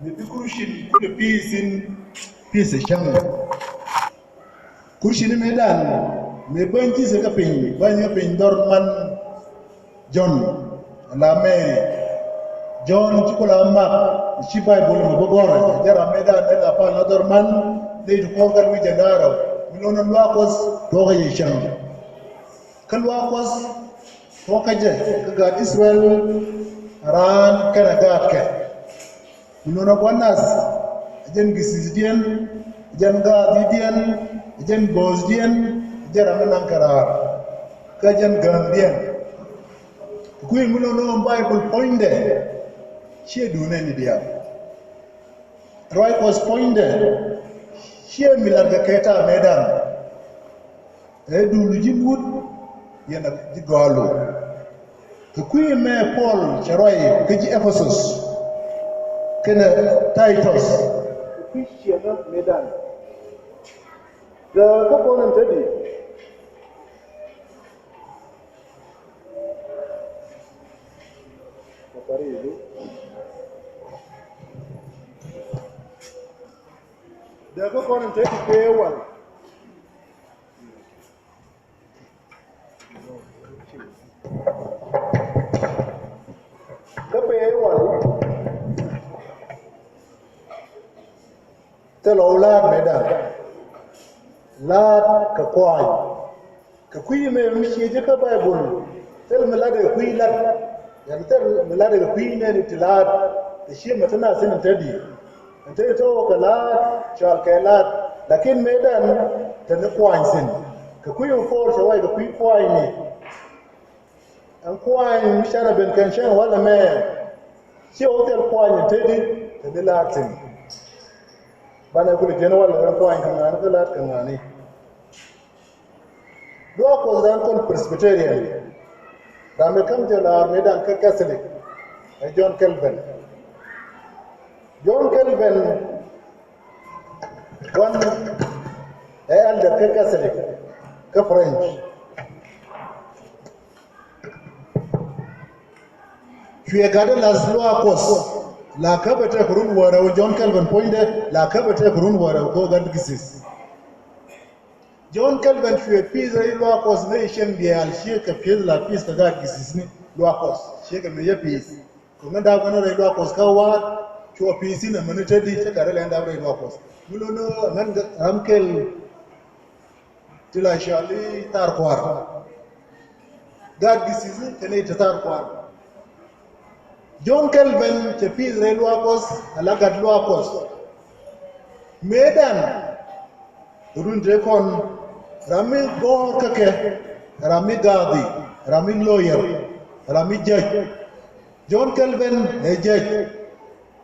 me bi kurushin kule pisi shang kurushin medan me banji se ka pin banya pin dorman John la Mary John chukula mak chi Bible mo bogora jara medan da pa na dorman de ko gal wi jandaro milona lwakos to ga yishang kalwakos to kaje ga Israel ran kana gatke milona bonas jen gisizdian jen gadidian jen bosdian jara menan karar kajen gambian kuyi milona Bible poinde she do nani dia right was pointed she milarga keta medan edu lujibut yana digalo kuyi me Paul charoy keji Ephesus kena Titus kuyi shena medan da ko konan tadi da ko konan tadi kewal telo lad medan lad ka kwai ka kuyi me mishi je ka Bible tel me lad ka kuyi lad ya tel me lad ka kuyi ne tilad da shi mutana sanin tadi ante to ka lad chal ka lad lakin medan ta ne kwai sin ka kuyi for shawai ka kuyi kwai ne an kwai mishana ben kan shan wala me shi hotel kwai ne tadi ta ne latin bana kule jeno wala ran ko an kan ko lat kan ngani do ko dan kon Presbyterian da me kam je la medan ka Catholic John Calvin one elder ka Catholic ka French tu es gardé las lois cos la kabata kurun wara John Calvin pointe la kabata kurun wara ko gadgisis John Calvin fue pisa lo cos nation bial sheka pisa la pisa gadgisis ni lo cos sheka me ya pisa kuma da gona lo cos kawa cho pisa na manita di ta kare landa lo cos mulono nan ramkel tila shali tar kwar gadgisis tene ta tar kwar John Calvin che pizre luakos alagat luakos medan runde kon rami go kake rami gadi rami lawyer rami judge John Calvin a judge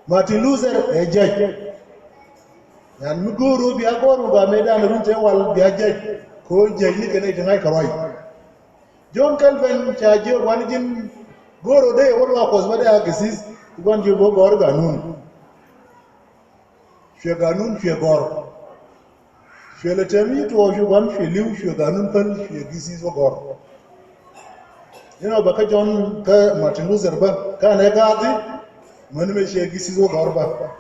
Martin Luther a judge yan muguru bi agoru ga medan runde wal bi judge ko judge ni kene tangai karoi John Calvin chaje wanjin goro dai wala ko zama da gasis gon je go gor ganun she gor she le temi to she gon she liu she ganun fal she gasis go gor baka John ka Martin Luther ba kana gadi man me she gasis go gor ba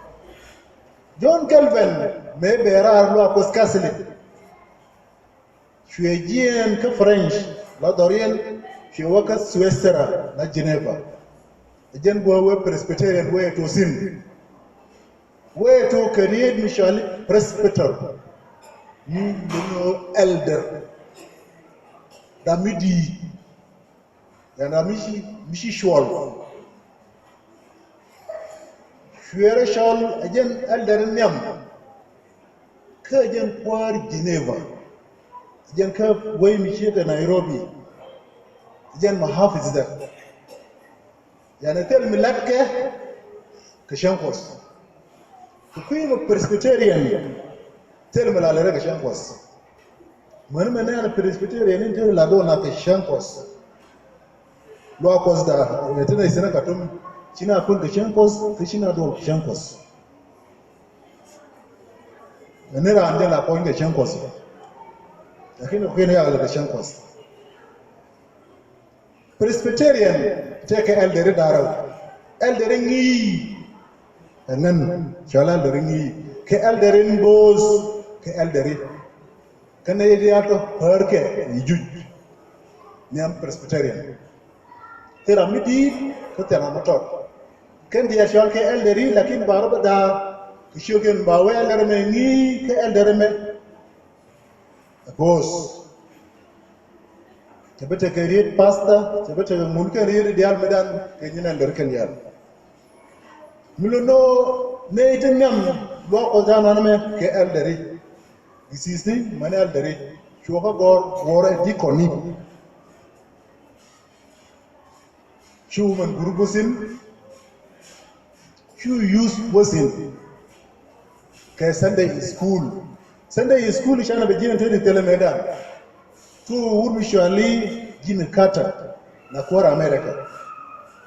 John Calvin me berar lo ko Catholic she jien ka French la dorien she waka Switzerland na Geneva jen bo we Presbyterian we to sin we to create Michel presbyter ni no elder da midi yana mishi shol shuere shol jen elder nyam ka jen kwar Geneva jen ka we mishi da Nairobi jen mahafiz da yani tel milatke kashankos kuyi mo Presbyterian tel milalere kashankos man na Presbyterian tel la dona kashankos lo akos da metena isina katum china kun kashankos kishina do kashankos nera ande la point kashankos lakini kwene ya kashankos Presbyterian take elder daro elder ngi ngan chola elderin ke elderin bos ke elderin kana ya to perke juj ni am presbyterian tera midi ko tera motor ken dia chol ke elderi lakin baro bada kishogen bawe eldere me ni ke eldere me bos tabata ke read pasta tabata mun ke read dial medan ke nyina eldere ken yal milono ne itanyam lo ko jana me ke elderi gisisi mane elderi choka gor wore dikoni human gurubusin you use wasin ke Sunday school shana be jina tedi telemeda tu usually jina kata na kwa America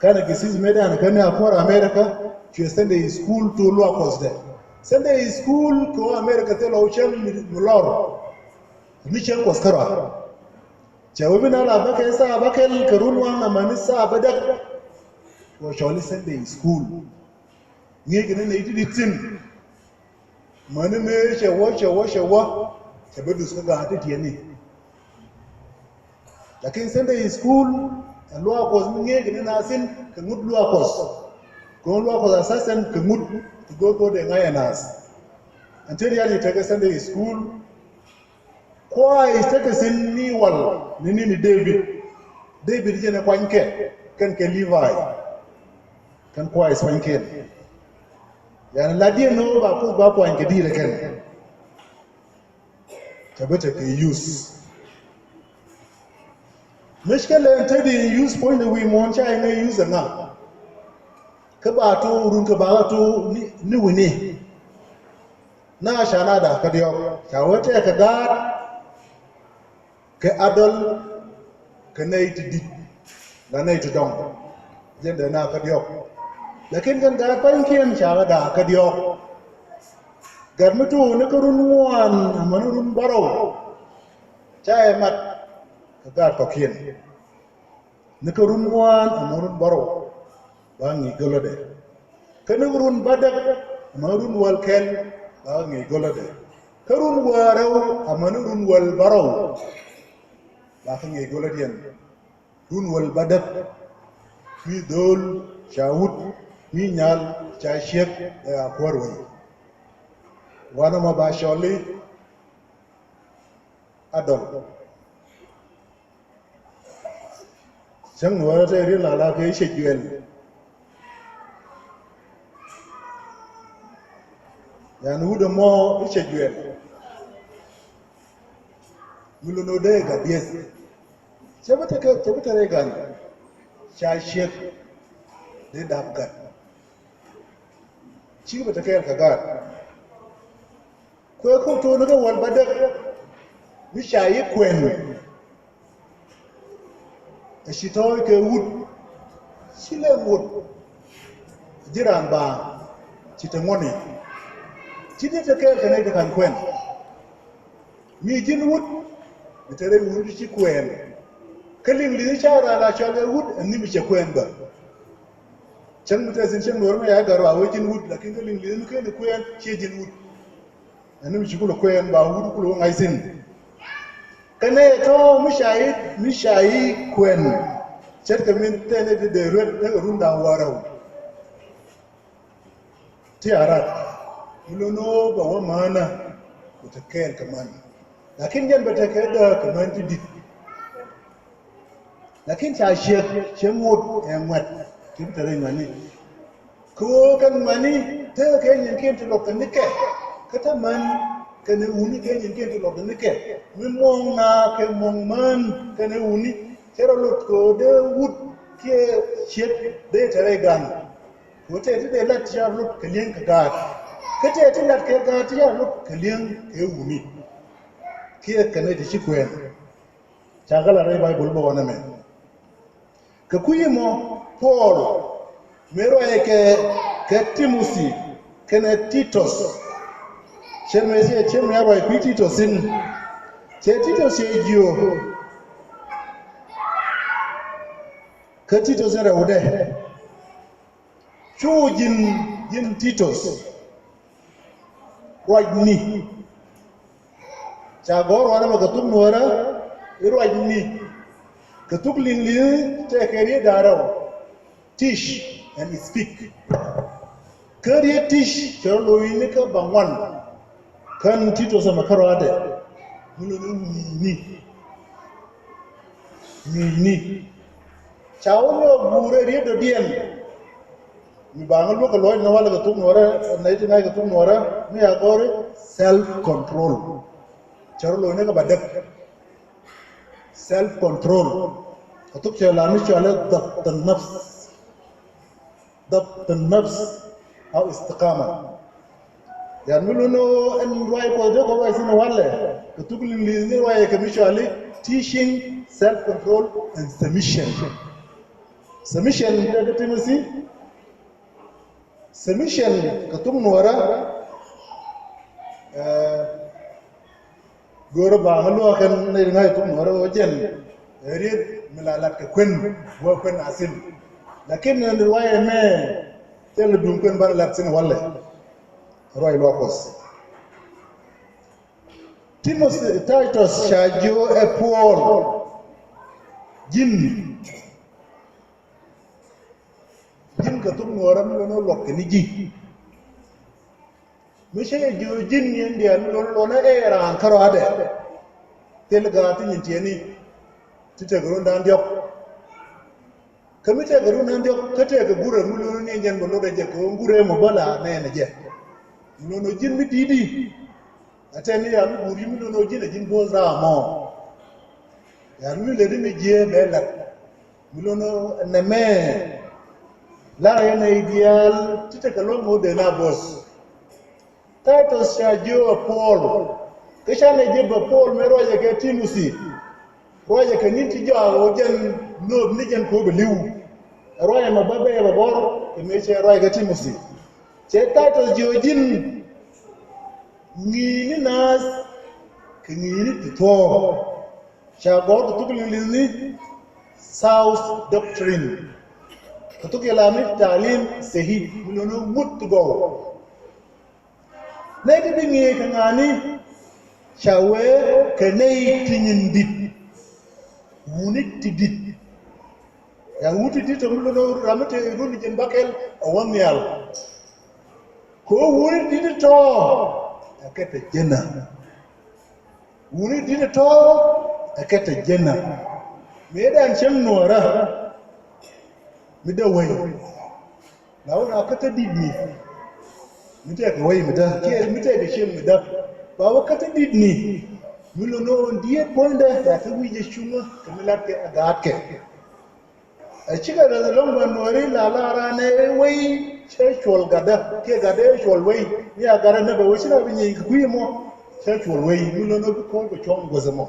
kana gisizi medan kana kwa America tu Sunday school to lo akosde Sunday school ko America telo uchem mulor ni chen ko skara chawe na la baka sa bakel karunwa na manisa badak ko shawli Sunday school ni gine ne idi tin mani me shewa sabedu suka ga hata tiyani lakin Sunday school alwa ko ni gine na sin ka ngud lwa ko lwa ko asasen ka ngud go de ngaya nas until yani take Sunday school kwa istake sin ni wal ni David jene kwanke kan ke Levi kan kwa iswanke yani ladie no ba ko ba kwanke dire kan tabata ke use mishkala tadi use point we mon cha ne use na ka ba to run ka ba to ni wini na shana da ka dio ta wata ka ga ke adol ke naiti di la naiti dong jende na ka dio lakin kan ga pankian shara da ka dio garmutu ne kurun wan amanurun baro chai mat ka ga tokin ne kurun wan amanurun baro bangi golode kana urun badak amanurun walkel bangi golode karun warau amanurun wal baro lakin ye golodian dun wal badat mi dol shawut mi nyal cha shek da korwe wana ma ba sholi adol sang wara te ri la ke shejuel ya nu do mo shejuel milono de ga dies cebata regan cha shek de dabgat ci bata kai ka ga ko to na ga wal badak mi shayi kwen shi to ke wud sile wud jiran ba ci ta ngone ci de ta kai ka ne da kan kwen mi jin wud tere wud ci kwen kalin li shara la shara wud ni mi ce kwen ba can mutazin can norma ya garo a wajen wud lakin kalin li ni kai kwen ce jin wud ani mi ci kula kwen ba wud kula ngai sin kana to mi shayi kwen cerka min tene de red daga runda warau ti arat mulono ba wa mana ta kai kaman lakin jan bata kai da kaman didi lakin ta shemot en wat ki tare mani ko kan mani ta kai yankin to lokan nike kata man kana uni kai yankin to lokan nike min mong na ke mong man kana uni tero lot ko de wut ke shet de tare gan ko te de lat ya lot kalien ka ga kate te lat ka ga ya lot kalien ke uni kia kana di chikwen chagala rai bible bo wana me ka kuyimo Paul mero ke Timothy kana Titus chemezi chemu ya bai Titus sin che Titus ejio ka Titus era ude chujin jin Titus right ni chagor wana magatum nuara right ni katuk lingli tekeri daro teach and speak kariya teach chalo ini ka bangwan kan Titus makarade ni chawlo bure ri do dien mi bangal lo ko loy na wala gatum nuara nayti na gatum nuara mi agore self control charo ne ka badak self control katuk chalani chala ضبط النفس او استقامه يعني لونو ان واي ko do ko way sino wala katuk li way ka mi chali teaching self control and submission da timisi submission katum nuara goro ba ngalo kan ne ngai tum nuara ojen rid milalat ka kwen wo kwen asin lakin ne riwaya me tel dum kwen bar lat sin wala roy lokos Titus shajo e Paul jin katum nuara mi no lok ni ji mishe jo jin yende an lo na era an karo ade tel ga tin tieni tite garo ndan diop kamite garo ndan diop kate ga gure mu lo ni ngen lo de je ko gure mo bala ne je no jin mi didi ateni am guri mi no jin bo za mo ya mi le ni je bela mi lo no ne me la yana ideal tite kalon mo de na boss Titus shajo Paul kisha ne je ba Paul me roje ke Timothy roje ke ninti jawo jen no ni jen ko beliu roje ma babe ba bor ke me che roje ke Timothy che Titus jojin ni nas ke ni to shago to tukli South doctrine katuk yalami talim sahih mulono mutgo nedi bingi kangani shawe kenei tinyindit munit tidit yang wuti dit mulono ramete runi jen bakel awamial ko wuri dit to akete jenna wuri dit to akete jenna medan chem nuara mida way launa akata didni mida ka way mida ke mida da shin mida ba wakata didni mulo no ndiye bonda da ta wije shuma kamilat ke agatke a ciga da lomba nori la rane way chechol gada ke gada chol way ni agara na ba wishina binyi kuyimo chechol way mulo no ko ko chong gozamo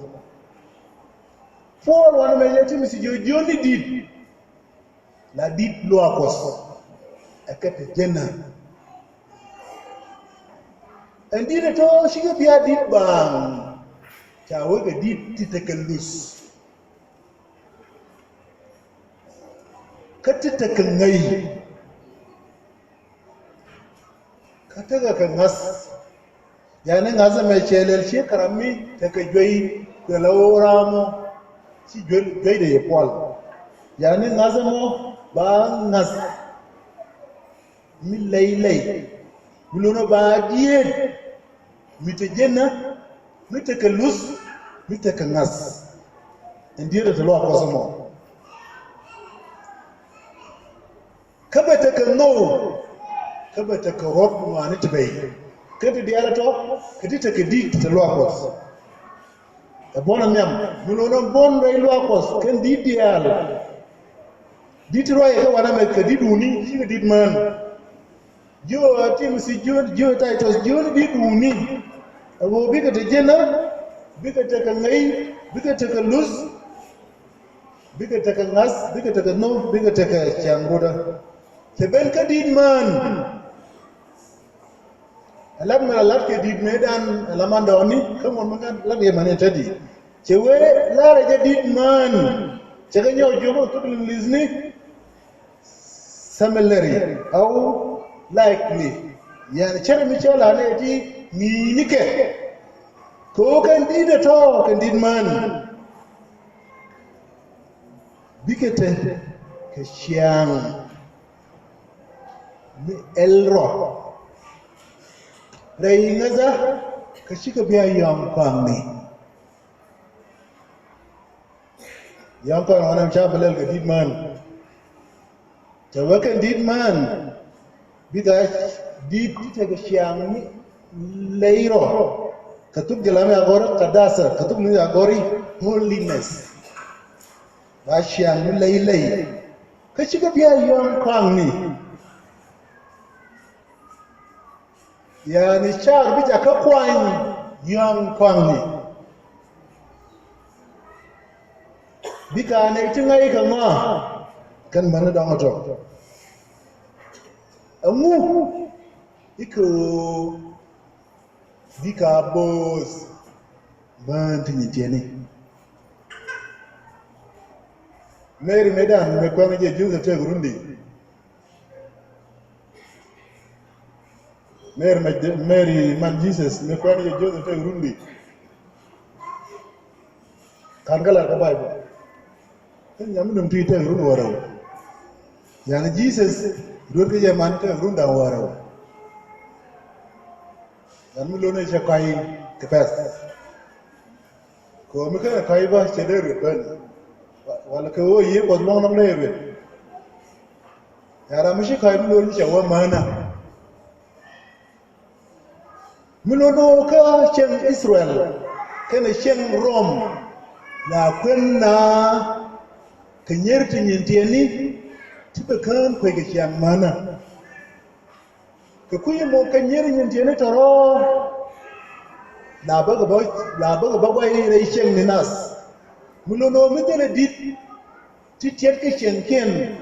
for wana me yeti misi joni did la dit lo akos akete jenna andire to shiga pia dit bang chawe ga dit titakallus katita kangai kataga kangas yani ngaza mai chelel shi karami takajoi da lawramo shi joi da yapol yani ngaza mo ba ngas mi lay bilono ba diet mi te jenna mi te kalus mi te kangas ndire to lo ko samo kabata kanno kabata karot mo ani tbay kadi diala to kadi te kadi to lo ko e bona nyam bilono bon ray lo ko ken di diala Detroit ka wana me kadi duni shi dit man jo tim si jo Titus jo di duni abo bi ka te jenna bi ka te kangai bi ka te kalus bi ka te kangas bi ka te no bi ka te changoda te ben ka dit man alam na lat ke dit medan alamanda oni kamon man lat ye man tadi chewe la ra dit man chega nyo jogo to lizni seminary au likely yani chere mi chola ne ti ni nike ko kan di da to kan din man bikete ke siang mi elro rei ngaza ka shika biya yang kwang ni yang kwang anam cha belal ka dit man ta wakan dit man bida dit ta ga siang mi leiro katub jalame agora qadasa katub ni agori holiness ba siang mi lei ka shika biya yang kwang ni yani char bija ka kwan yang kwang ni bika ne tingai ka ma kan mana da mato amu iko bika boss ban tin tiene Mary medan me kwan je juza te Burundi Mary man Jesus me kwan je juza te Burundi kan kala ka Bible kan nyam dum ti te Burundi waraw yani Jesus dur ke je man te Burundi waraw yan mi lone che kai ke pas ko mi ka kai ba che de ruben wala ke wo yi ko long nam le be yara mi shi kai mi lone che wa mana mi lono ka chen Israel kana chen Rome la kwenna kenyerti nyintieni tipe kan ko ge chen mana ke kuyi mo kenyeri nyintieni taro la baga ba yi re chen ni nas mi lono mi tele dit ti tiet ke chen ken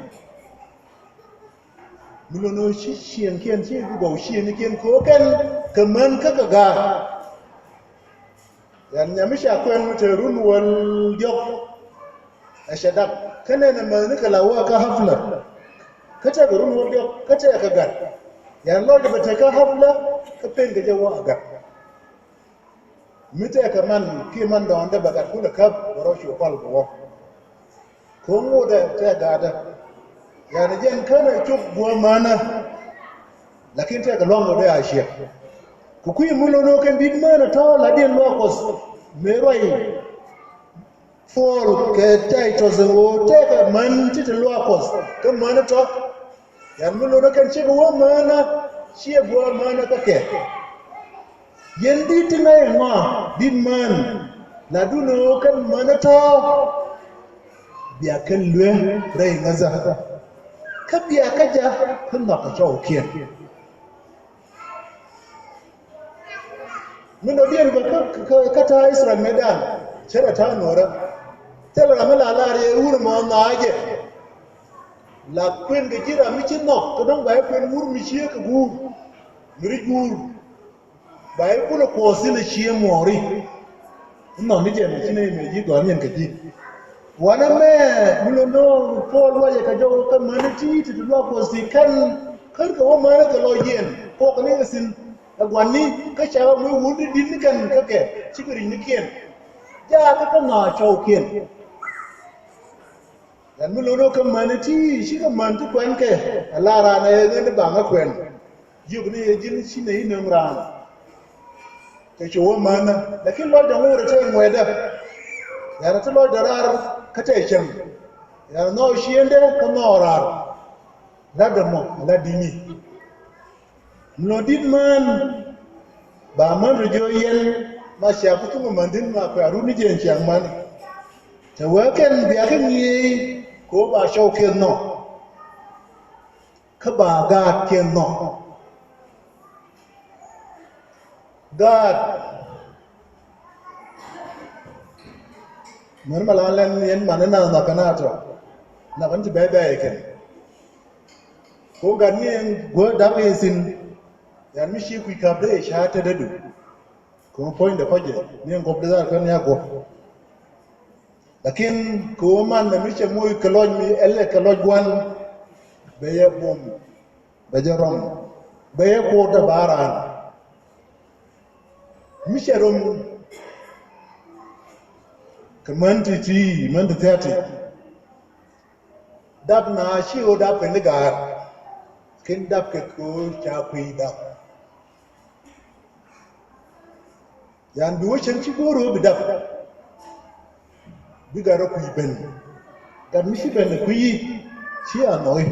mi lono shi chen ken shi go shi ni ken ko kan kaman kaka ga yan nyamisha kwen muterun wal yok ashadak kana na man kala wa ka hafla kace garun wal yok kace ka ga yan lo da bata ka hafla ka penga jawa ga mita kaman ki man da wanda baka kula ka baro shi kwal go ko mu da ta ga da yan jen kana chuk go mana lakin ta ga longo da ashiya kukuyi mulono kan big man to la din locos meroi for ke titles o te ka man ti locos ka man to yan mulono kan ci go mana ci go mana ka ke yendi tinai ma big man la duno kan man to biya kan lwe rai ngaza ka biya ka ja kan na ka chawo kiyan min do biyan ka ta Israel medan chere ta nora tela ramala lare ur mo naage la kwen de jira mi ci nok to don bay kwen mur mi ci ka gur mi gur bay ko ko sile ci mori no ni je mi ci ne me ji go nyen ka ji wana me mulo no pol wa ka jo ka maniti to do ko si kan kar ka o mara ka lo yen ko ka ne sin agwani ka shawa mu wundi din kan kake cikiri ni kien ja ka na chau kien dan mu lono kan manati shi kan mantu kwan ke alara na ye ne ba ga kwen yug ne ye jin shi ne ina mran ka ce wo mana lakin lo da mu rata mu da ya rata lo da rar ka ta chen ya no shi ende ka no rar da da mo la dini Mlodit man ba man rijo yen ma shafu kuma mandin ma faru ni jen chang man ta waken biya kan yi ko ba shauke no ka ba ga ken no God normal alan yen manana na kanato na ban ti bebe ken ko ga ni go da sin yan mi shi ku ka da sha ta dadu ko point da faje ne ngob da za kan ya go lakin ko man na mi che moy koloj mi elle koloj wan be ye bom be jarom be ko da baran misharum kamanti ti manti tati dab na shi o dab kan ga kin dab ke ko cha kui dab yan bi wucin ci goro bi dab bi ga ku ben dan mi shi ben ku yi shi anoi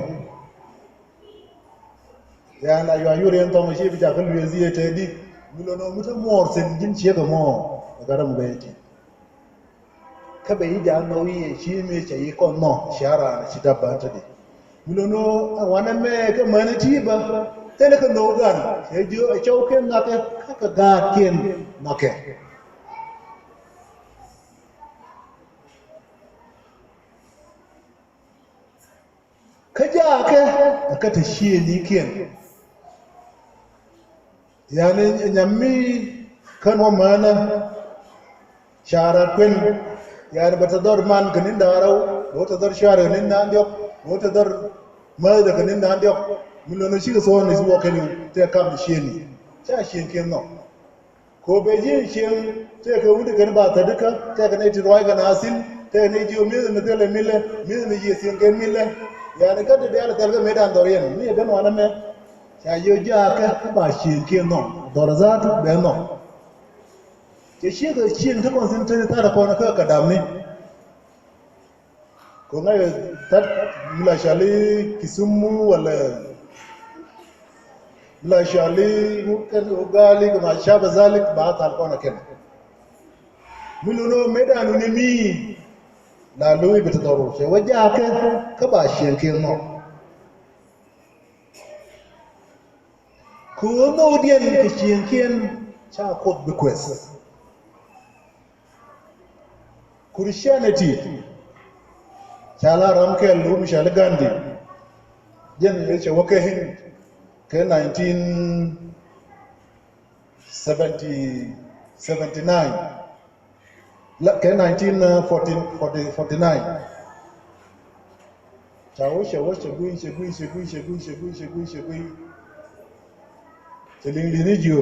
ya na yo ayure en to shi bi ja kan lu ziye te di mulono muta mor sen jin ci ga mo ga ram be ti ka bai da nauyi shi me ce yi kon no shara shi dabba ta di mulono wannan me ka mana ti ba tele ka no gan sai jo a chauken na ka ga ken na ke ka ja ka ta shi ni ken yani nyammi kan wa mana shara kwen yani batador man kanin darau batador shara kanin nandiok batador mada kanin nandiok mulono shi so ne zuwa kanin te kam sheni cha shen ken no ko beji shen te ka wudi kan ba ta duka te ka ne ti roi kan asin te ne ji mi ne tele mille mi ne ji shen ken mille yani ka de ala tel ga medan dorien ni ben wana me cha yo ja ka ba shen ken no dorazat be no ke shi ga shi ta kon ta da kona ka damni ko ngai tat mula shali kisumu wala mula shali mukan ugali ko ma shaba zalik ba ta kona ken muluno medanu ne mi la loyi bita doro she waja ka ba shi ken no ko no dien ke shi ken cha ko bequest Christianity chala ramkel rum shal Gandhi jen yeche wakahin ke 1979 la ke 1949 chawo shewo shegui teling linijio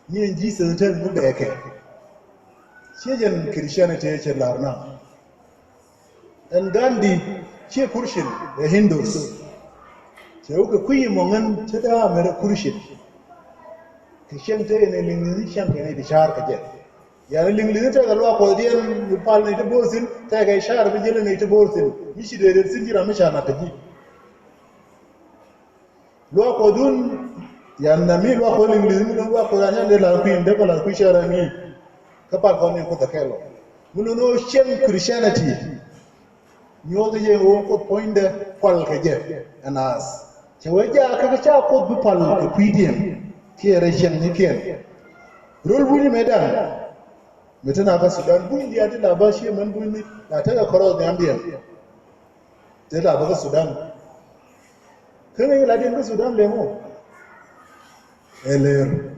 ni nji senten mu beke Shejen Christianity ya ce larna. And Gandhi ce kurshin da Hindus. Ce uka kuyi mongan ce da mera kurshin. Christian ta ne lingini shan ka ne da shahar ka je. Yani lingini ta ga lwa ko diyan yupal ne ta borsin ta ga shahar bi jele ne ta borsin. Mishi da sun jira misha na ta ji. Lwa ko dun yan na mi lwa ko lingini lwa ko ran ne la kuyin da ko la ku shara ni. Kapal ko ne ko ta kelo munono shen Christianity nyoga ye o ko poinde pal ke je anas che weja ka cha ko bu pal ke pidien ke re shen ni ken rol buni medan metana ka Sudan buni dia ta ba shi man buni ta ta koro da ambiyan te da ba Sudan kana yi ladin Sudan lemo eler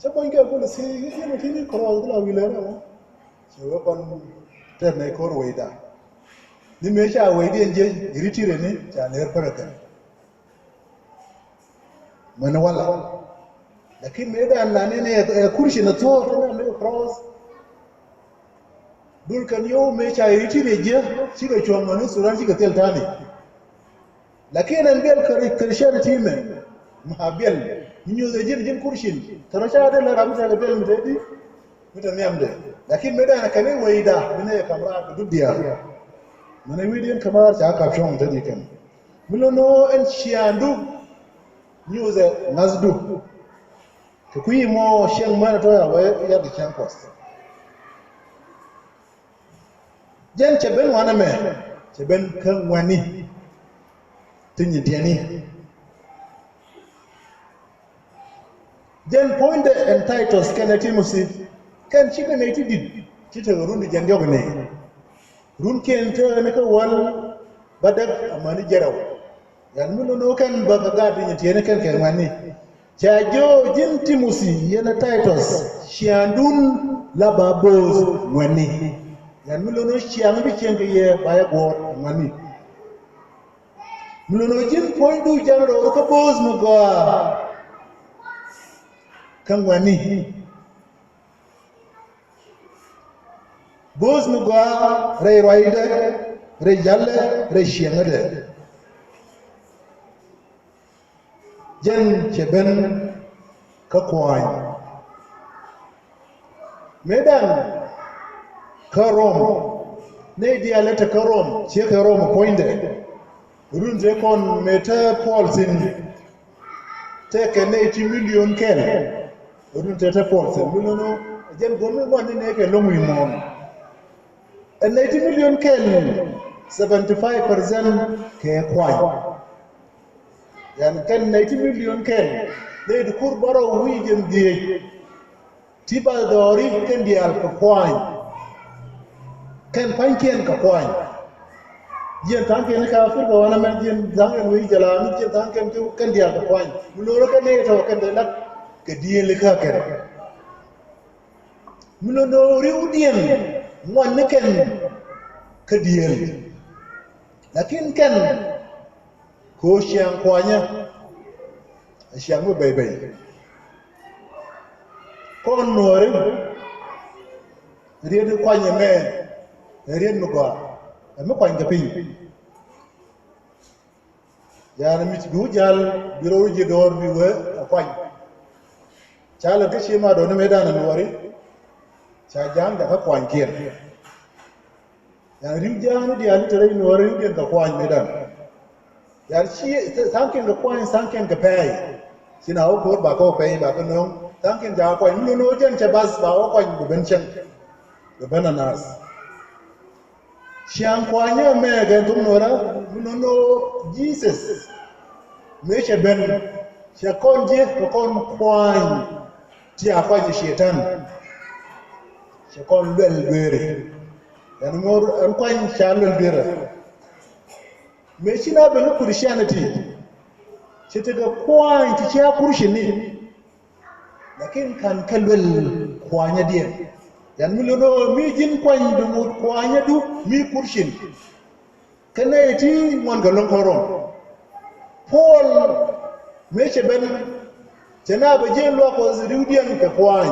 Sabon ke ko si ni kini koro la wilera mo so kon terne ko roida ni me sha waidi nje ritire ni cha ner baraka mana wala lakini me da na ne kurshi na to tana me cross dul kan yo me cha ritire je shi ga chonga ni suran shi ga teltani lakini an bel karshen time mahabel Minyo da jin kurshin tarasha da la ramsa da bel mutadi mutane amde lakin me da kane waida mene kamra ka dubiya mene widiyan kamar ta ka shon mutadi kan mulono en shiandu nyuze nazdu to kuyi mo shen mana to ya ya da campus jen cheben wana me cheben kan wani tinyi diani Then point and titles can atimusi can chicken 80 did chita run the janjogane run can tell make a wall badak amani jaraw yan muno no kan baga gadin yene kan kan mani chajo jintimusi yana titles shiandun lababos wani yan muno no shiang bi chenga ye baya go mani Muluno jin point du jang do ko boss mo go kan wani boss mo go re roide re jalle re shiengade jen cheben ka kwany medan karom ne dialete karom che karom poinde runze kon meta polsin teke ne 80 million ken runze te polsin munono jen gomi woni ne ke lomu mon en 80 million ken 75% ke kwany yan ken 80 million ken ne du kur baro wi jen die tiba dori ken dial ka kwany ken pankien ka kwany jen tanken ka Afrika wana men jen zangen wi jala mi jen tanken tu kan dia ka kwany muloro ka ne to kan de lak ke diele ka ken mulono ri udien mon ne ken ka diele lakin ken ko siang kwanya siang mo bebe kon nore ri de kwanya me ri no go me kwany ka piny yana mit du jal biro ji dor bi we kwany chala ke shima do ne medana nuwari cha jang da ka kwany kien yana rim jang di ali tere nuwari yu ka kwany medan yar chi sanken ka kwany sanken ka pay sina o ko ba ko pay ba ko no sanken ja kwany no jen cha bas ba o kwany bu ben chen bu benanas Siang kwanya mege tumnora munono Jesus meche ben siakon je kon kwany ti akwaji shetan siakon bel bere yan mor an kwany chalul bere meche na ben Christianity chete ga kwany ti cha kurshini lakin kan kalwel kwanya dia yan mulono mi jin kwany du mut kwanya du mi kurshin kana ti mon galon koron Paul meche ben tena ba je lo ko zuridian ka kwany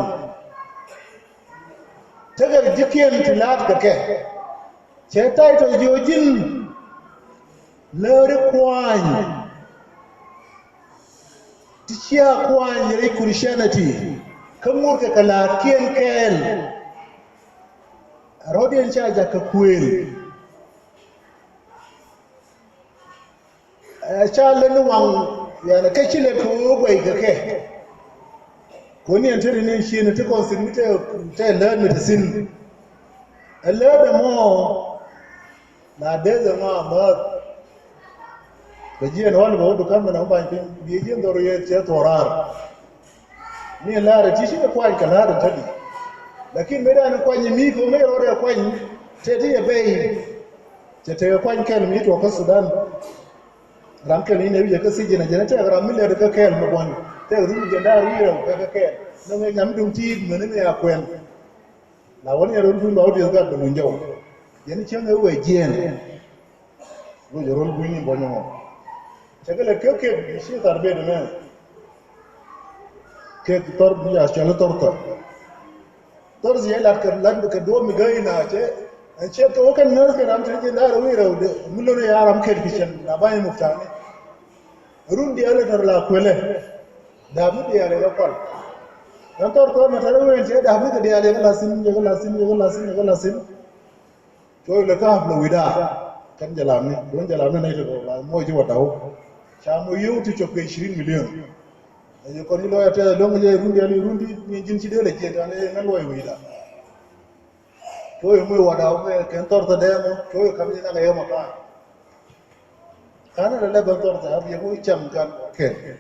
tagar dikien tilat ka ke che tai to jojin lere kwany ti chia kwany re Christianity kamur ka kala kien kel Rodian chaja ka kwel chala no wang yana kachile ko gwai ga ke ko ni antare ne shi ne ta consider ta learn medicine Allah da mo na da zama ma da jiya wani ba wadu kan nan ban bin biye da roye ce torar ni la ra ci shi ko an kana da tadi lakin me da na kwanye mi ko me rore kwanye te te be te kwanye kan mi to ka Sudan ramke ni ne wi ka sije na jana te ga mille da ka kel mo bon te ru je da ri ro ka kel no me nyam dum ti me ne ya kwen la woni ro dum ba odi ga do njaw yeni chen e we jen ro je ro bu ni bo no te ga le ke shi darbe do ne ke tor bi ya chala torta tor zi la ka lan ka do mi gai na ce to kan nan ka ram ce da ro ro mullo ne ya ram ke kishan da bai muftani rundi ala tar la kwele da mu di ala kwal dan tor to mata ro ce da mu di ala lasin lasin to le ka hafla wida kan jalami don jalami ne to la mo ji wadawo sha mu yuti to 20 million e ko ni lo ya te lo ngi rundi ni jin ci de le ce ta ne nan loy wida to yo mu wadawo me kan tor to de mo to yo kam ni na ga yo maka kana da laban tor ta abu yabo cham kan ke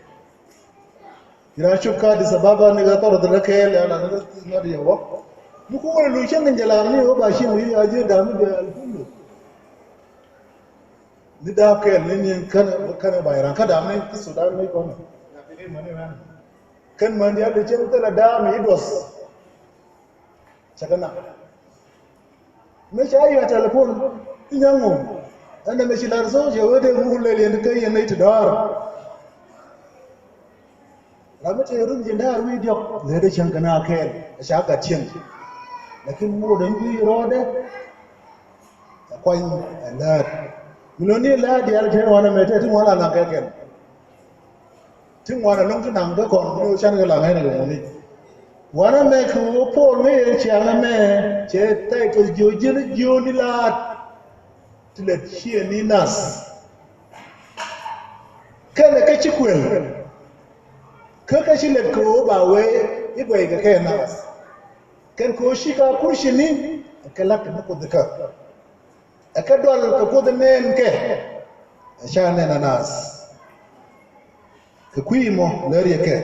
ina shukka da sababa ne ga tor da ke la na na da yawo mu ko wala lu shan jalami ne ba shi mu yi aje da mu da alhumdu ni da ke ni kan bayran kada mai su da mai ko na fili mane ran kan man ya da ce mutala da mai dos sagana me shi ayi telefon inyango ana me shilar so je wode ngule len kay yen it dar ramete run je ndar wi diok le de chen kana ken sha ka chen lakin mo dan bi rode koy la miloni la di al chen wana mete tin wala na ken tin wala long tin nang ga kon no chan ga la ngai na ni wana me ku po me chiang me che tai ko jojin joni la tilet chie ni nas kana ka chi kwen ka chi let ko ba we I gwe ga ke nas ken ko shi ka kurshi ni ka lak na ko daka aka dol ka ko de men ke sha ne na nas ka kuimo lari ke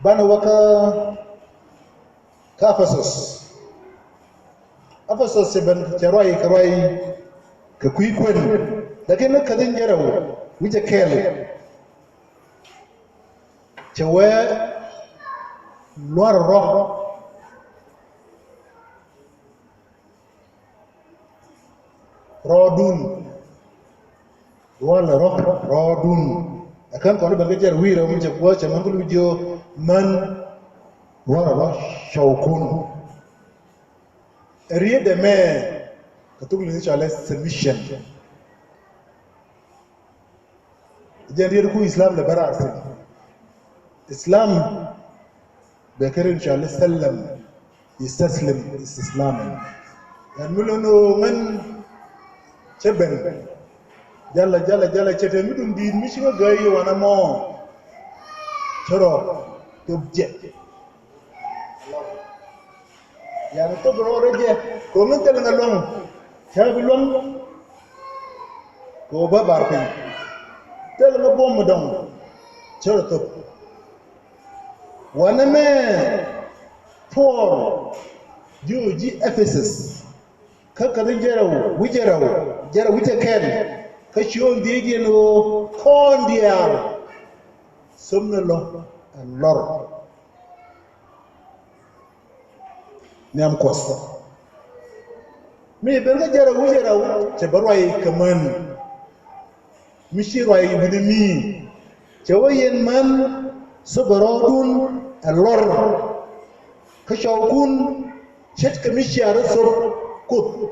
bana waka kafasos afasos seben jarai karai ka kui kwen lakin ka din jarawo wije kele cewe luar roh rodun wala roh rodun akan kono ba ngejer wira mu je ko ce man lu jo man wala roh shawkun riye de me ka tuglu ni chala submission jariir ku islam le bara arsin islam بكرين شاء الله سلم يستسلم استسلاما يعني ملونو من شبن جل جل جل شتى مدن دين مش غاي وانا مو شرو تبجع يعني تبرو رجع كومن تلنا لون شاب لون كوبا باربي تلنا بوم دون شرو تب وانا ما Paul Joji Ephesus kakarin jarawo wita ken kashiyon digi no kondiar somna lo and lor nyam kosta mi berga jarawo ce barwai kaman mishi rwai binimi ce wayen man sabarodun lor kashawkun shet kamishiyar sor kut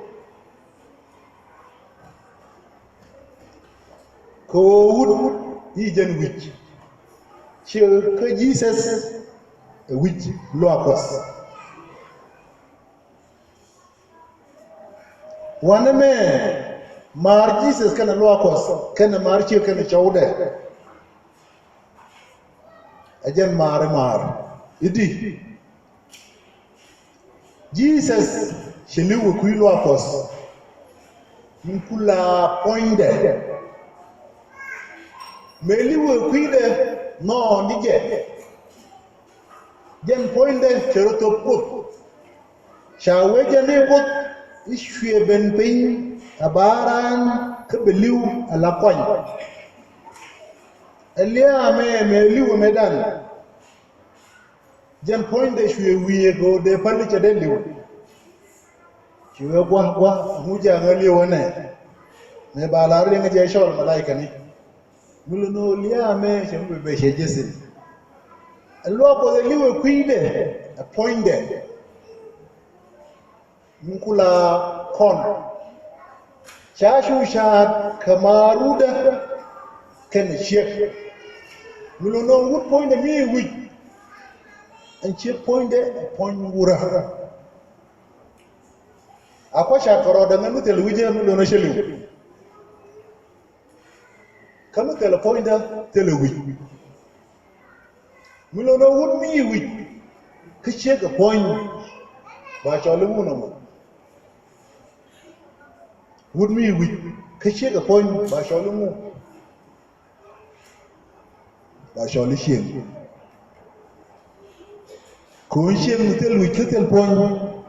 ko wud yi jan wich che ka Jesus wich lo akos wana me mar Jesus kana lo akos kana mar che kana chawde ajan mar idi Jesus sheliwo kuilo akos nkula poinde meliwo kuide no nije jen poinde cherotoput shawe jani put ishwe ben pin abaran kebeliu alakwany elia meliwo medan jen poinde shwe wiye go de pali chadeliwo shwe kwa muja ngaliwo ne me balari nge je shol malaika ni muluno lia me shembe be shejesin alwa ko de liwe kuide poinde mkula kon chashu shat kamaruda ken shek muluno wut poinde mi wi en che poinde point wura akwa shakoro da nganu tel wije muluno shelu kama tel poinde tel wi muluno wut mi wi ke shek point ba cholu muno would me we kashake a point by Sholumu by Sholishin. Kuishim tell we little point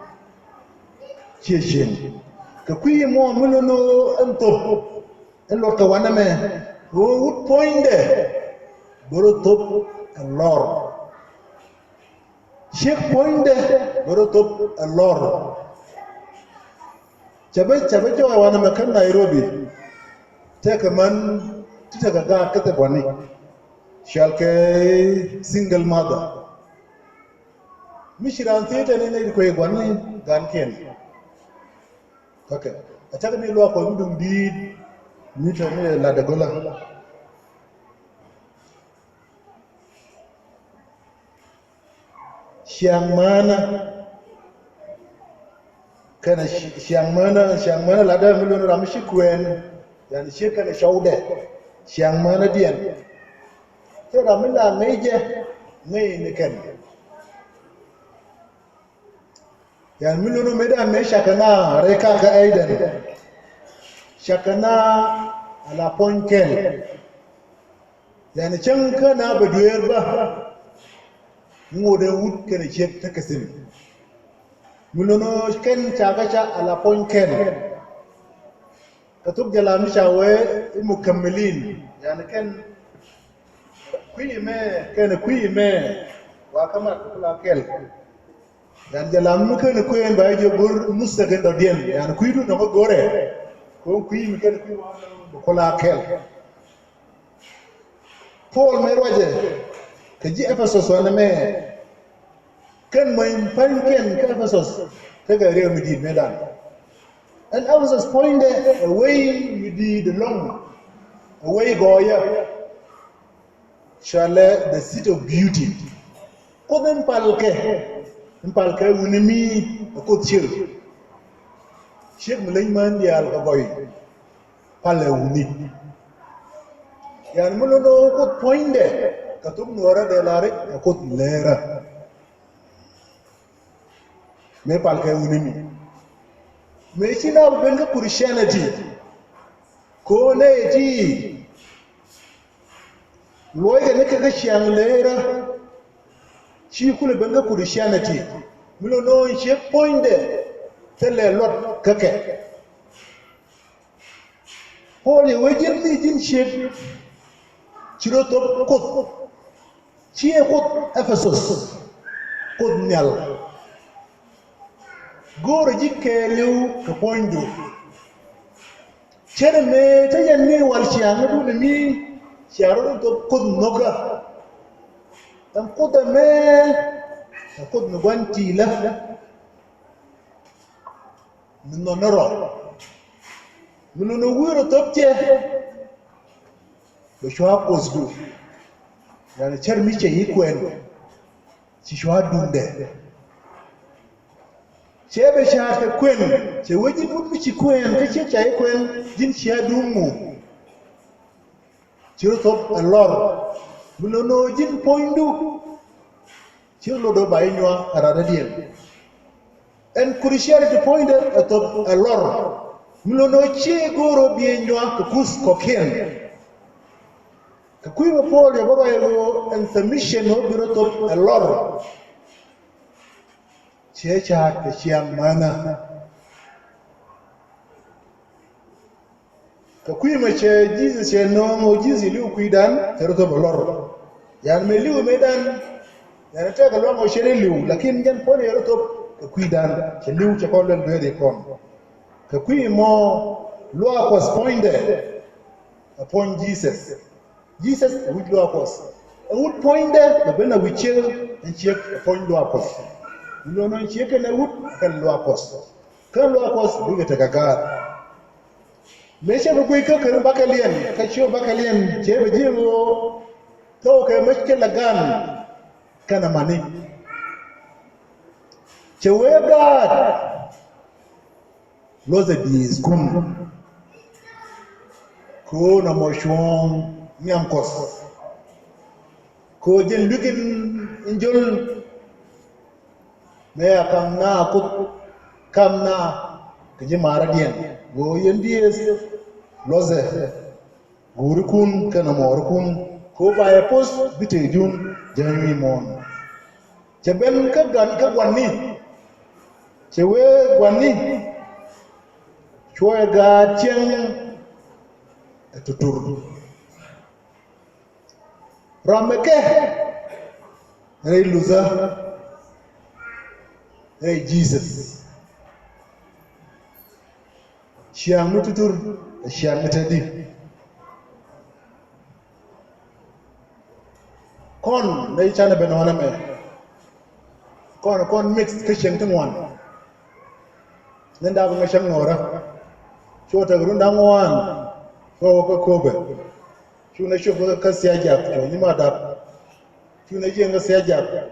Chishin. Kakui more Mulono and top and Lokawaname who would point there Borotop and Lord. Shake point there Borotop and Lord. chabe jo wana makan Nairobi te kaman tita ga kata gwani shalke single mother mishiran tete ne ko gwani gan ken okay ataka ni lo ko ndum di mita ne la de gola siang mana kana siang mana lada milon ramshi kwen yani shi kana shaude siang mana dian te ramila meje ne kan yani milon medan me shakana reka ga aidan shakana ala ponkel yani can kana baduyer ba ngode wut kana chek takasim mulono ken chagacha ala ponken katub jalami shawe mukammilin yani ken kuime wa kama kula kel yani jalam ken kuyen ba je bur mustagen do dien yani kuidu no gore ko kuime ken kuima kula kel Paul meroje kaji Ephesus wana me kan main panken ka Ephesus taga Real Madrid medan and Ephesus pointed away with the long away goya shale the city of beauty koden palke unimi ko chill Sheikh Mulaiman dial goy pale uni yan mulono ko pointe katum nuara de lare ko lera me palke unimi me china benga Christianity ko ne ji loye ne ka shiang lera chi kule benga Christianity mulono she pointe tele lot kake Paul wejin ni jin she chiro top kot chie kot Ephesus kot nyal gore jikke lew ko poindu chere me tayanni wal chiang du ni chiaro to kot noga tam kot me kot no gwanti la no noro no wiro topche be shwa kozdu yani chermi che yikwen ci shwa dunde chebe shaka kwen che weji mutmi ci kwen ke che chai kwen jin chia dumu chiro top alor mulono jin poindu chiro lodo bayinwa arada dien en kurishari to pointer atop alor mulono che goro bienwa kus koken Kakuima Paul ya baba yo en submission no biro a lot. Checha ke chiang mana. Kakuima che Jesus che no mo Jesus liu kuidan tero to lor. Yan me liu medan yan ta ga lo mo shere liu lakin jan pone yo to kuidan che liu che ko len de kon. Kakuima lo was pointed upon Jesus. Jesus would do us. I would point there, the Bena would chill and check a point to us. You know, no check and I would can lock us. Can lock us, we get a gaga. Mesha Buka can Bacalian, Cacho Bacalian, Jebajimo, Toke Mechelagan, Canamani. Chewe God, Lozadi is come. Kona Moshon. Miamkos ko jen lukin injol me kamna kut kamna ke mara dien go yendies loze gurukun kana morkun ko baye post bite jun jami mon che ben ka gan ka gwani che we gwani choe ga chen tutur Rameke, hey loser, hey Jesus. Siang nututur, siang nutadi. Kon na ichana benwana me. Kon mix kishen tungwan. Nenda bunga shang ngora. Chota gurunda ngwan. Ko kobe. Chuna shugo ka siaja to nyima da. Chuna jenga siaja.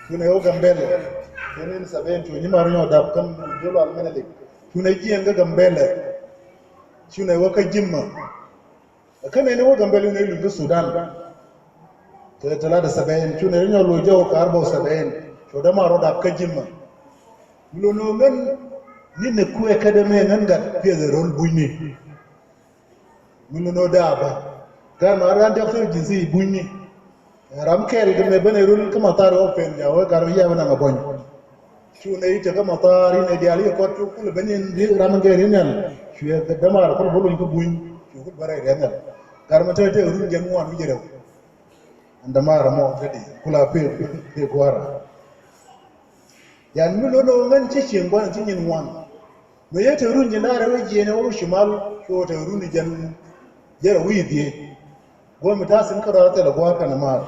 Chuna yoga mbele. Yenin saben to nyima ronyo da kam jolo almenalik. Chuna jenga gambele. Chuna waka jimma. Kana ne woga mbele ne lu Sudan. Tala da saben chuna ronyo lo jaw ka arba saben. To da maro da ka jimma. Mulono men ni ne ku academy ngan ga pese rol buini. Mulono da ba. Kan maran da ko jinsi buini. Ram kel ga me bane rol kama tar open ya wa gar ya bana ngabon. Chuna ita kama tar ina diali ko to kul banin ram ga rinal. Shuya ga damar ko bolon ko buin ko bare renal. Gar mata te rul jan wan mi jere. Andamara mo gadi kula pe gwara. Yan mulono ngan ci ngwan ci nyin wan. Me yete run jinare waje ne wo shimal ko ta run jan jere widi. Go mi tasin karata da gwaka na ma.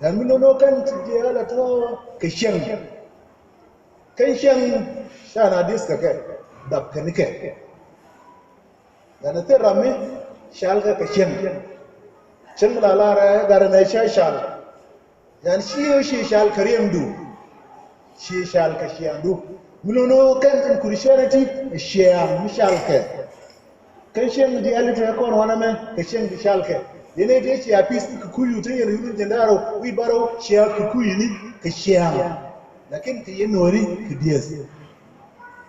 Yan mulono kan ci je ala to kishen. Kishen shana diska ke dab kanike. Yana te rami shalga kishen. Cin lalara gara na shal. Yan shi shal kariyam du. Shi shal ka shiandu mulono kan in Christianity shia mishalke kan shen di alita kon wana me ka shen di shalke yene de shi apis ku kuyu tan yene yun jandaro wi baro shia ku kuyu ni ka shia lakin ka yen nori ku dias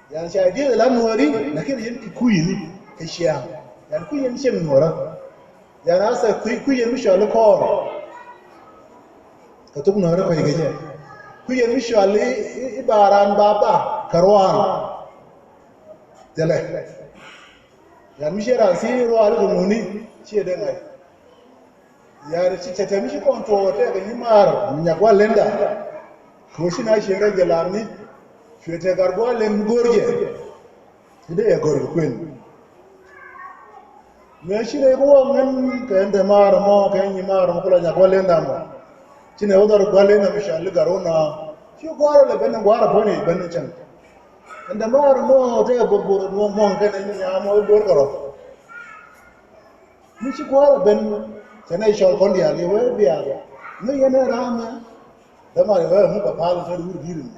yan sha di la nori lakin yen ku kuyu ni ka shia yan ku yen shen nora yan asa ku yen mishal ko ka tuk nora ko yege kuyen mishali ibaran baba karwan tele yan mishera si ro al gumuni ci de ngai yar ci tete mishi konto te ga nimar nya kwa lenda ko shi na shere gelami shete garbo len gorje ide e gor kwen me shi ne ko ngan kan de mar mo kan nimar mo kula nya kwa lenda mo cine wadar gwale na mishali garona shi gwara le benin gwara bone benin can inda mar mo te bobo mo kan ni ya mo gor garo ni shi gwara ben kana shol kondi ali we biya no yana rama da mar we mu ba palo so dur dirin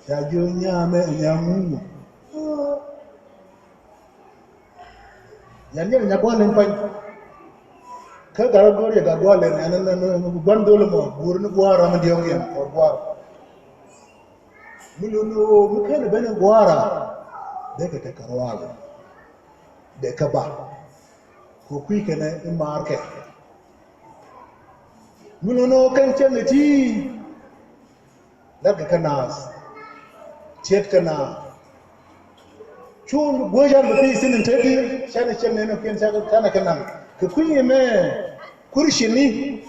ya jo nyame nyamu yanne nya gwalen pan ka gara gore ga gwale ne nan bandolo mo burnu gwara ma diyongem or gwara muluno mukene benen gwara de ka ta karwala de ka ba ko kuike ne in marke muluno kan cemeti daga kanas cet kana chun gojan da fi sinin tadi shana cemme ne kin saka kana kanan ka kunye me kurshini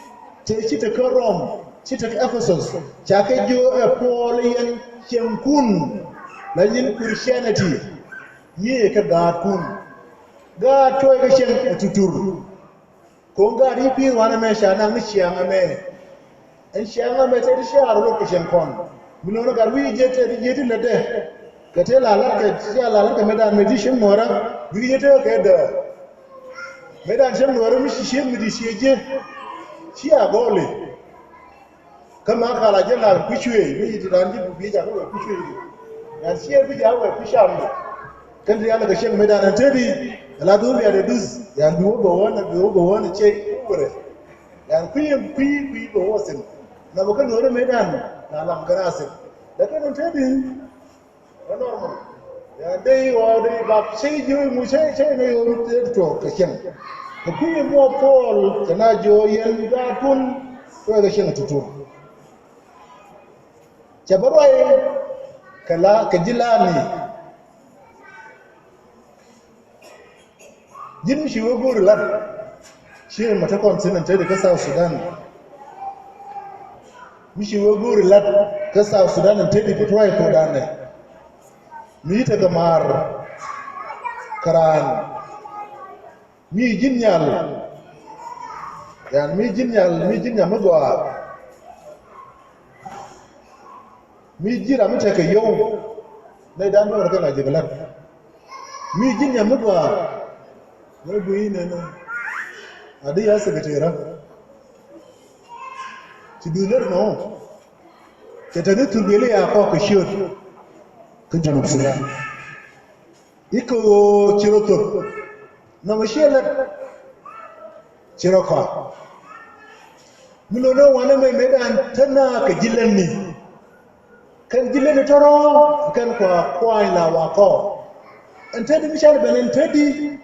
te ci ta karom ci ta Ephesus ta ka jo e polian chenkun la yin Christianity ye ka ga kun ga to ga shen tutur ko ga ri fi wana me shana mi shiyanga me en shiyanga me te shiyar lokacin kon mun no ga wi je te la de ka te la la ka medan medicine mora bi je te ka da medan shem no rami shi mi di sheje shi a gole kama kala jela kuchwe mi di randi bi ja ko kuchwe yan shi bi ja wa kushamu kan ya daga shem medan tedi la do ya de dus yan bi wo wona che kure yan kuyi bo wosin na bo kan no medan na lam garasin da kan tedi normal ya dai wa dai ba sai ji mu sai ne yo to kashin ko kuyi mo pol kana jo yen da kun to ga shin tutu jabarwai kala kajilani jin shi wo gori lan shi mata continent da ka South Sudan mishi wo gori lan ka South Sudan ta di fitwai ko da ne mi ta gamar karan mi jinyal yan mi jinya magwa mi jira mi take yau na dan da kana jibalan mi jinya magwa ne buyi ne na adi ya sekretera ti duler no ketane turbele ya ko kishot kan janu sura iko chiroto na mashela chiroko munono wana mai medan tana ka jilanni kan jilanni toro kan kwa ila wako antadi mishal banan tadi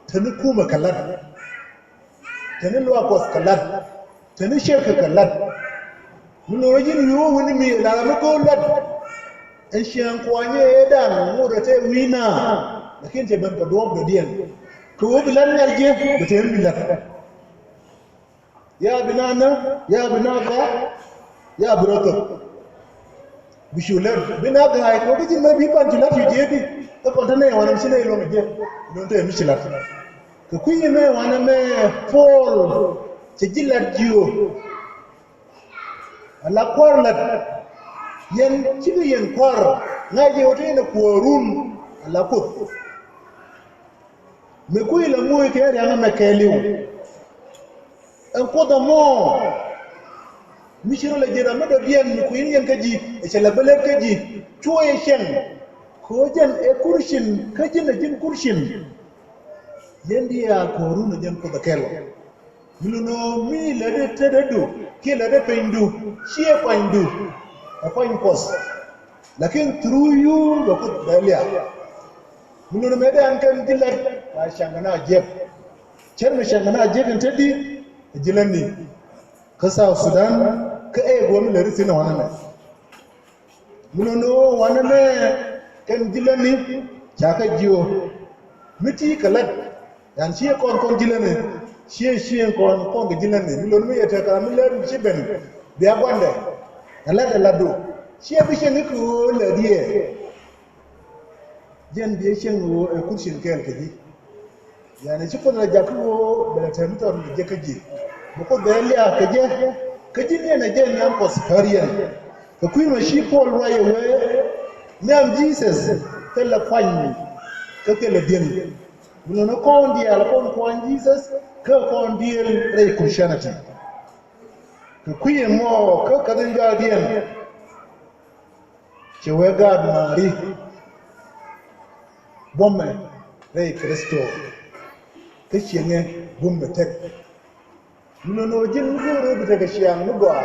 tani kuma kalad tani lwa ko kalad tani sheka kalad munono jin yo woni mi la ma ko lad en shan kwanye dan mu da te wina lakin te ban ka do do diyan ko bilan narje da te bilan ya binana ya binaka ya broto bishuler binaga ay ko bijin ma bi ban tilat jebi ko kontane wana msine lo nge non te mishilat ko kuyi me wana me pol ci jilat jiyo ala korlat yen cibi yen kwar ngaje wote na korun ala ko me kuyi la moy ke ya na keliw en ko da mo mishiro la jera ma do bien ko yen kaji e chala bele kaji choye shen ko jan e kurshin kaji na jin kurshin yendi ya korun jan ko da kelo miluno mi la de tededu ki la de pendu chie kwandu afanye post lakini through you do ko dalia muno me da kan dilat ba shangana jeb cer me shangana jeb tadi jilani kasa Sudan ka e go mi le risina wana me muno no wana me kan jilani chaka jiwo miti kalat yan ci kon jilani ci kon jilani muno me yete ka mi le ci ben biya gwande ala lado shi bi shen ko la die jen bi shen wo e kurshin kel kaji yani ci ko na jakko bela tamtor ni je kaji ko da liya kaji ne na jen yan posfarian ko kuma shi Paul right away nam Jesus tella kwanyi ka tella den buno no kon di ala kon kwan Jesus ka kon di re Christianity ko kuye mo ko kadin gadiyan ke wega mari bomme re Kristo ke shenge bomme tek no jin goro bi daga shiyang no gwa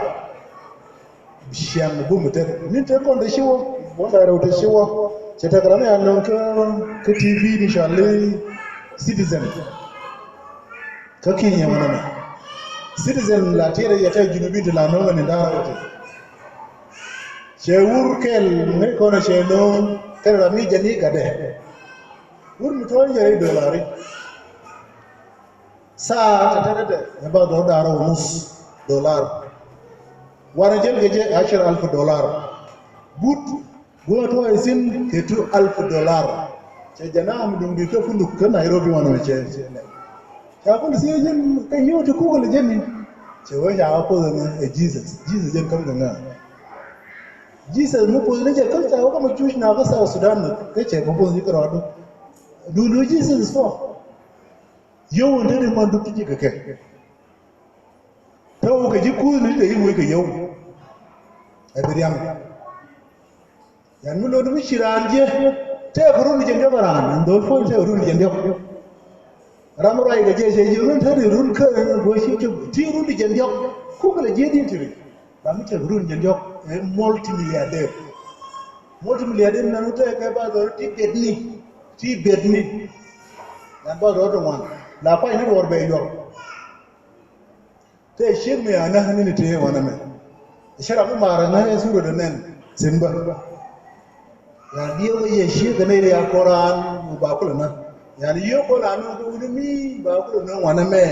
shiyang bomme tek nin te kon da shiwo wanda rawta shiwo ce ta karama yannon ka TV ni shalle Citizen ka kinye wannan Citizen la tere ya ta junubi de la nonga ni da wote che wurkel ne kono che no kala mi jani gade wur mi ton yare dolari sa ta tare da ba do da ro nus dollar wara jel geje $10,000 but go to isin ke $2,000 che jana am dum bi to fundu ka Nairobi wono che ne ta kun sai jin kan yau ta kugul jini ce wai ya ko da Jesus jan kan ganga Jesus mu ko ne je kan ta ko mu tush na ga sa Sudan kai ce ba ko ni karo do Jesus is for yau wanda ne man duk kike kai ta ko ji ku ne da yi mu ga yau ai bariam yan mu lo du shiran je ta ko ru ni je gabaran do fo ta ru ni je ramrai ga je run tare run ka go shi ke ti run di jandiok ko kala je din tiri ba mu ce run jandiok multimilliardaire nan ta ga ba do ti bedni dan ba do wan la pa ni wor be yor te shi me ana hanin te wana me shara mu mara na suru da nan sin ba ya biyo ye shi ga ne ya Quran mu ba kula na yani yoko la no do mi ba ko no wana me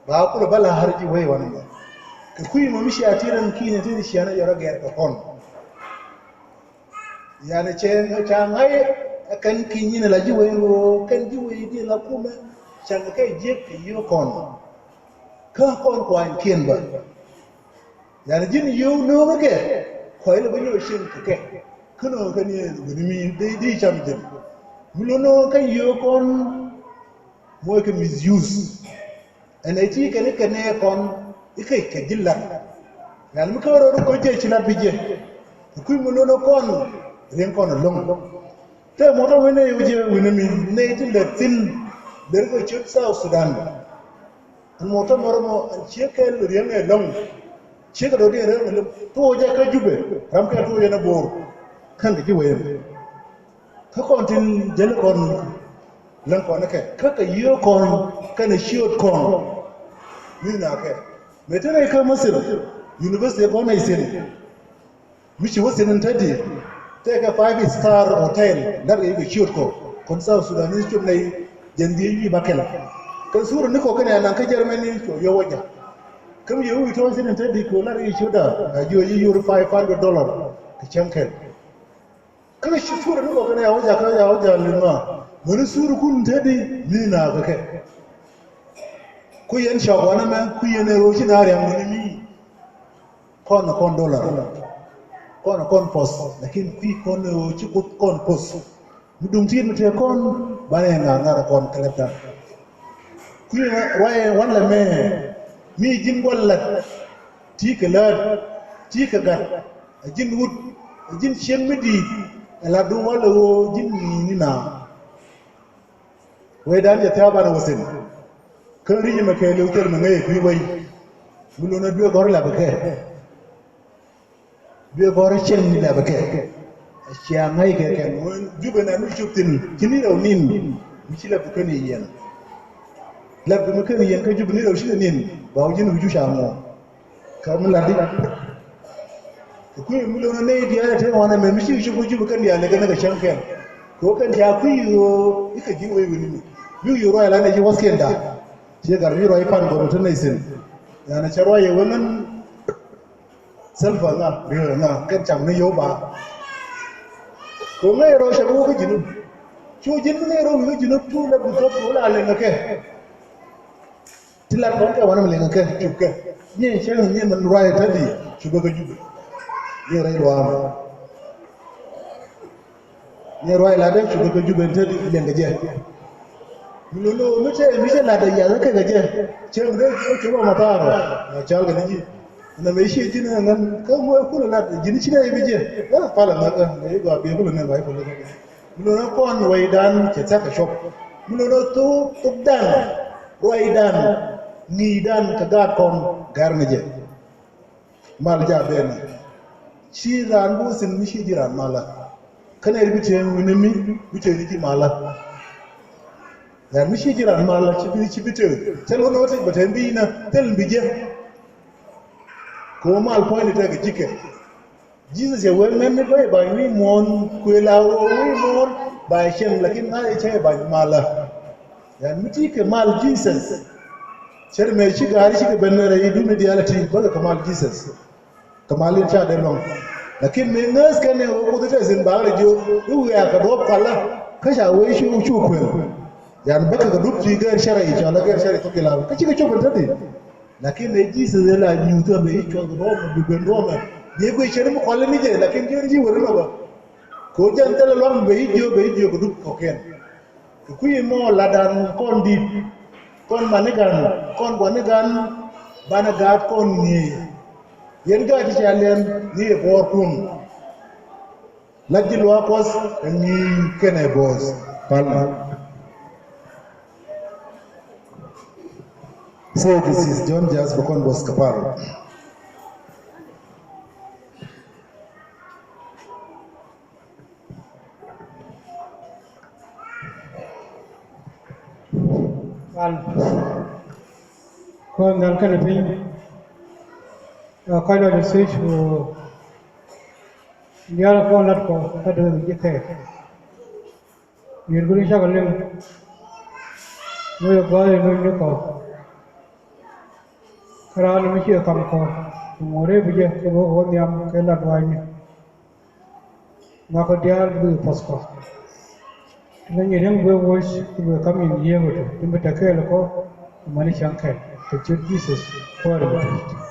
ba ko bala harji way wana me ka kuyi mo mishi atiran kine tin shi ana yara ga ka kon yani chen cha ngai kan kinyi ne la jiwe o kan jiwe di la kuma chan kai je ki yo kon ka kon kwan kien ba yani jin yo no ba ke ko ile ba yo shin ke kuno kan ye mi di cham jin mulo no kan yo kon mo ke misuse and I think kan kon ikai ke jilla yani mu ka ro ko je ci la bije ku mulo no kon ren kon long te moto wene yuje wene mi ne tin da tin der ko ci South Sudan an moto mormo an chekel ren e long cheka do de ren to ja ka jube ram ka to yana bor kan ji waye ka kon tin jele kon lan kon ke ka yo kon kana shiot kon ni na ke metene ka masir university ko na isiri mishi wasin tadi take a 5-star hotel dar yi shiot ko kon South Sudanese chum nay jandi yi bakela kan suru ni ko kana nan ka Germany to yo waja kam yo to sin tadi ko lar yi shoda jo yi euro $500 ka chankel kana shi suru ni ko kana ya waja lima mun suru kun tadi ni na ga ke ku yen shagwana ma ku yen ro shi na re mun mi kon dollar kon pos lakini kui kon ci kon pos mudum tin mate kon bane ngara kon kaleta kui waye wala me mi jin gollat ti kala ti kaga jin wut jin shemmidi ala du wala wo jin ni na way dan ya taba na wasin kan riyi make leuter ma ngay kui way mulo na do gor la bake be gore chen ni la bake sia ngai ke ken mon jube na nu chuptin kini raw nin mi ci la bu kan yen la bu kan yen ka jube ni raw shi nin ba wu jinu ju sha mo ka mu la di ku mu lo na ne di ala te wana me mi ci jube kan ya le ga shan ken ko kan ja ku yo ika ji wai wani yu yo ro ala ne ji wasken da je gar mi ro ipan go to ne sin ya na charwa ye wannan selfa nga riyo nga kan cham ne yo ba ko ngai ro shabu ko jinu chu jin ngai ro ko jinu tu la bu ko la le ngake tila ko ka wana le ngake chu ke ni chen ni man rai tadi chu ga ju ni rai ro am ni rai la de chu ga ju ben tadi le ngaje lo mi se la da ya ka gaje chen de chu ba mata ro chal ga ni na mai shi jina nan kan mo kula na jini shi ne bije ha fala na ga ne ga be kula ne bai kula mulo na kon waidan ke ta ka shop mulo no to dan waidan ni dan ka ga kon garnaje mal ja be na shi ran bu sin mi shi jiran mala kana yi bice ne mi bice ni ki mala ya mi shi jiran mala ci bice telo no ta bata bi na tel bije ko mal point ta ga jike Jesus ya wel men ne ba ni mon kwela o ni mon ba shen lakin na ce ba mala ya miti ke mal Jesus cer me shi ga shi ga banna rai du mediality ba ka mal Jesus kamal ta da non lakin me nas kan ne ko ta zin ba ga jo du ya ka do kala ka sha wai shi u chu kwel ya ba ka du ti ga shar'i ta la ga shar'i to kila ka ci ga chu ta de lakin ne Jesus la nyuta me cho do mo bi do me de ko chere mo khole ni je lakin je ji wor ba ko jantal lom be jo ko du ko ken ku yi mo ladan kon di kon manigan kon bonigan bana gat kon ni yen ga ti chalen ni e bor kun lajil wa kos ni kene boss palma. So this is John Jas Bokon Boss Kaparo. Kon dal kana pin kana research o yara ko lat ko tadu jete yirguri shagalem mo bae no ko kara mi chi kam ko more bije ko ho nyam ke lat wai ni na ko dial bu pasko Then you don't go wash, you will come in here with you. You better care, look, money shank, to choose Jesus for it.